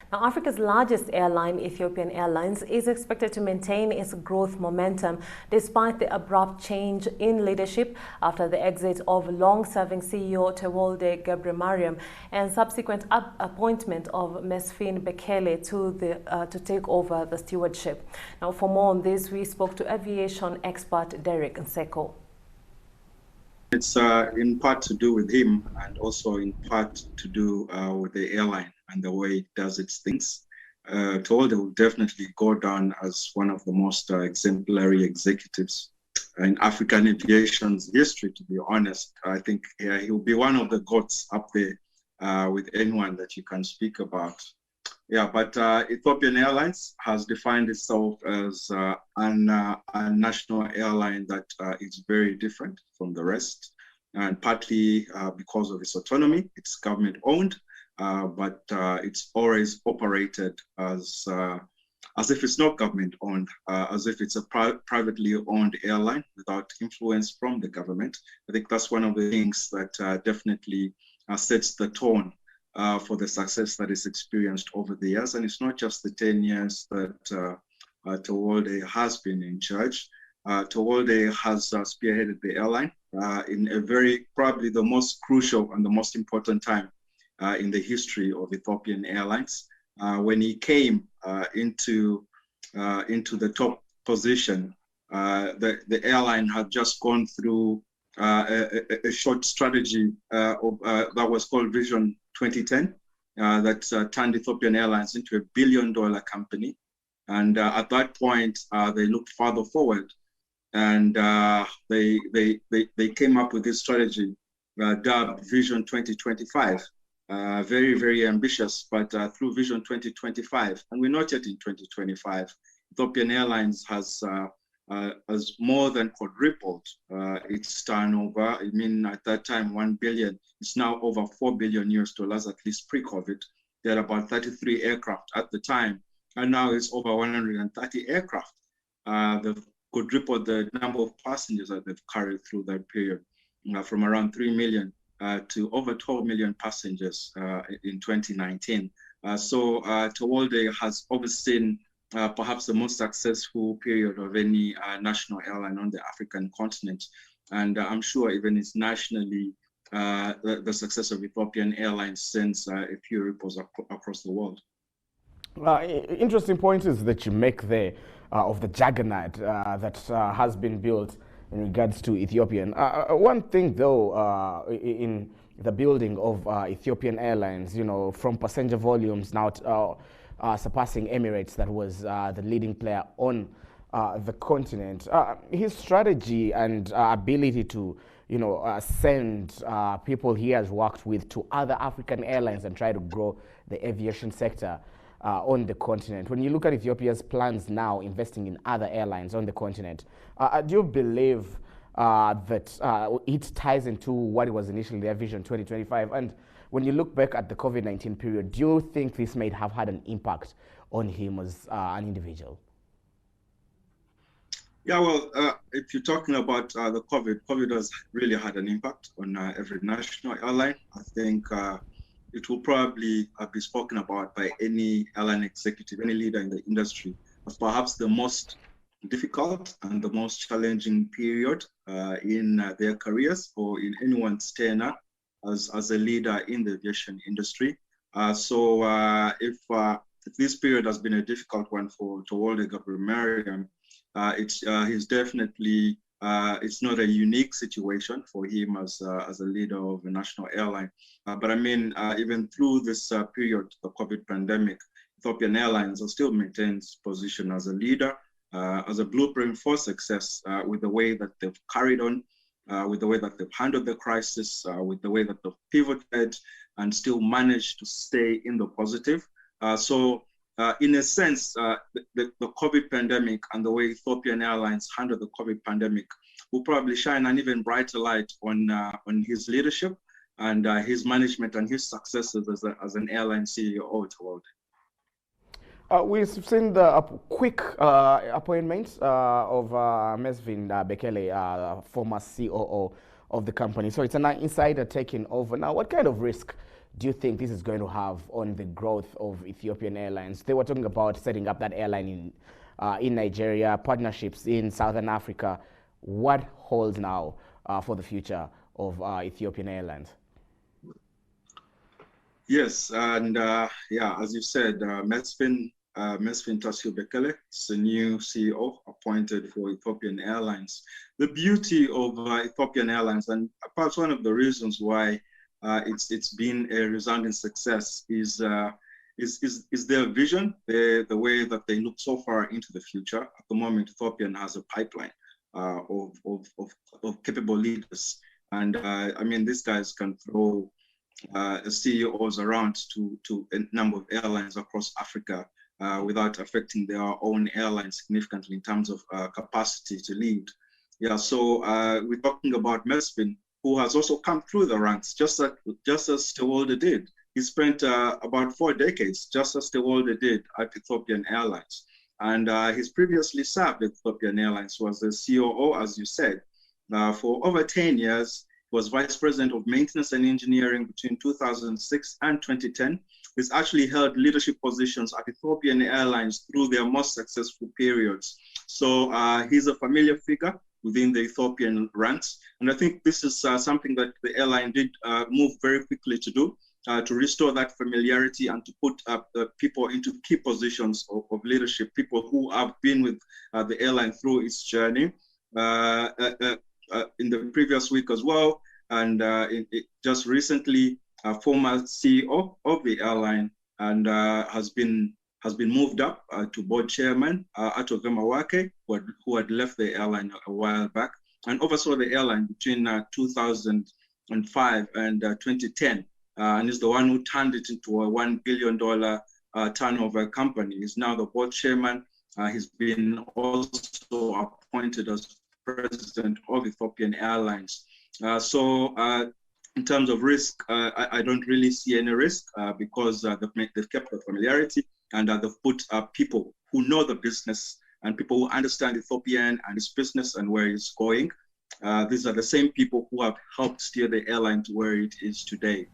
Now, Africa's largest airline, Ethiopian Airlines, is expected to maintain its growth momentum despite the abrupt change in leadership after the exit of long-serving CEO Tewolde Gabremariam and subsequent appointment of Mesfin Bekele to take over the stewardship. Now, for more on this, we spoke to aviation expert Derek Nseko. It's in part to do with him and also in part to do with the airline and the way it does its things. Tewolde will definitely go down as one of the most exemplary executives in African aviation's history, to be honest. I think he'll be one of the goats up there with anyone that you can speak about. Yeah, but Ethiopian Airlines has defined itself as a national airline that is very different from the rest, and partly because of its autonomy. It's government-owned, but it's always operated as if it's not government-owned, as if it's a privately owned airline without influence from the government. I think that's one of the things that definitely sets the tone for the success that is experienced over the years. And it's not just the 10 years that Tewolde has been in charge. Tewolde has spearheaded the airline in a probably the most crucial and the most important time in the history of Ethiopian Airlines. When he came into the top position, the airline had just gone through a short strategy that was called Vision 2010 that turned Ethiopian Airlines into $1 billion company. And at that point, they looked farther forward, and they came up with this strategy dubbed Vision 2025. Very, very ambitious, but through Vision 2025, and we're not yet in 2025, Ethiopian Airlines has more than quadrupled its turnover. I mean, at that time, 1 billion. It's now over $4 billion, at least pre-COVID. They had about 33 aircraft at the time, and now it's over 130 aircraft. They've quadrupled the number of passengers that they've carried through that period, from around 3 million to over 12 million passengers in 2019. So Tewolde has overseen perhaps the most successful period of any national airline on the African continent. And I'm sure even internationally, the success of Ethiopian Airlines sends a few ripples across the world. Interesting point is that you make there of the juggernaut that has been built in regards to Ethiopian. One thing though, in the building of Ethiopian Airlines, you know, from passenger volumes now surpassing Emirates, that was the leading player on the continent. His strategy and ability to, you know, send people he has worked with to other African airlines and try to grow the aviation sector on the continent. When you look at Ethiopia's plans now investing in other airlines on the continent, do you believe that it ties into what was initially their Vision 2025? And when you look back at the COVID-19 period, do you think this may have had an impact on him as an individual? Yeah, well, if you're talking about the COVID has really had an impact on every national airline. I think it will probably be spoken about by any airline executive, any leader in the industry, as perhaps the most difficult and the most challenging period in their careers or in anyone's tenure as a leader in the aviation industry. So if this period has been a difficult one for Tewolde Gabremariam, he's definitely, it's not a unique situation for him as a leader of a national airline. But I mean, even through this period, the COVID pandemic, Ethiopian Airlines still maintains position as a leader, as a blueprint for success with the way that they've carried on, with the way that they've handled the crisis, with the way that they've pivoted and still managed to stay in the positive. So in a sense, the COVID pandemic and the way Ethiopian Airlines handled the COVID pandemic will probably shine an even brighter light on his leadership and his management and his successes as an airline CEO. We've seen the quick appointment of Mesfin Bekele, former COO of the company. So it's an insider taking over. Now, what kind of risk do you think this is going to have on the growth of Ethiopian Airlines? They were talking about setting up that airline in Nigeria, partnerships in Southern Africa. What holds now for the future of Ethiopian Airlines? Yes, and yeah, as you said, Mesfin Tasew Bekele is the new CEO appointed for Ethiopian Airlines. The beauty of Ethiopian Airlines, and perhaps one of the reasons why it's been a resounding success, is their vision, the way that they look so far into the future. At the moment, Ethiopian has a pipeline of capable leaders, and I mean, these guys can throw CEOs around to a number of airlines across Africa without affecting their own airline significantly in terms of capacity to lead. Yeah, so we're talking about Mesfin, who has also come through the ranks, just as Tewolde did. He spent about 4 decades, just as Tewolde did at Ethiopian Airlines. And he's previously served at Ethiopian Airlines, was the COO, as you said, for over 10 years. He was Vice President of Maintenance and Engineering between 2006 and 2010. He's actually held leadership positions at Ethiopian Airlines through their most successful periods. So he's a familiar figure within the Ethiopian ranks. And I think this is something that the airline did move very quickly to do, to restore that familiarity and to put people into key positions of leadership, people who have been with the airline through its journey. In the previous week as well, and just recently, former CEO of the airline and has been moved up to board chairman, Tewolde Gabremariam, who had left the airline a while back and oversaw the airline between 2005 and 2010, and is the one who turned it into a $1 billion turnover company. He's now the board chairman. He's been also appointed as president of Ethiopian Airlines. So in terms of risk, I don't really see any risk because they've kept the familiarity and they've put people who know the business and people who understand Ethiopian and its business and where it's going. These are the same people who have helped steer the airline to where it is today.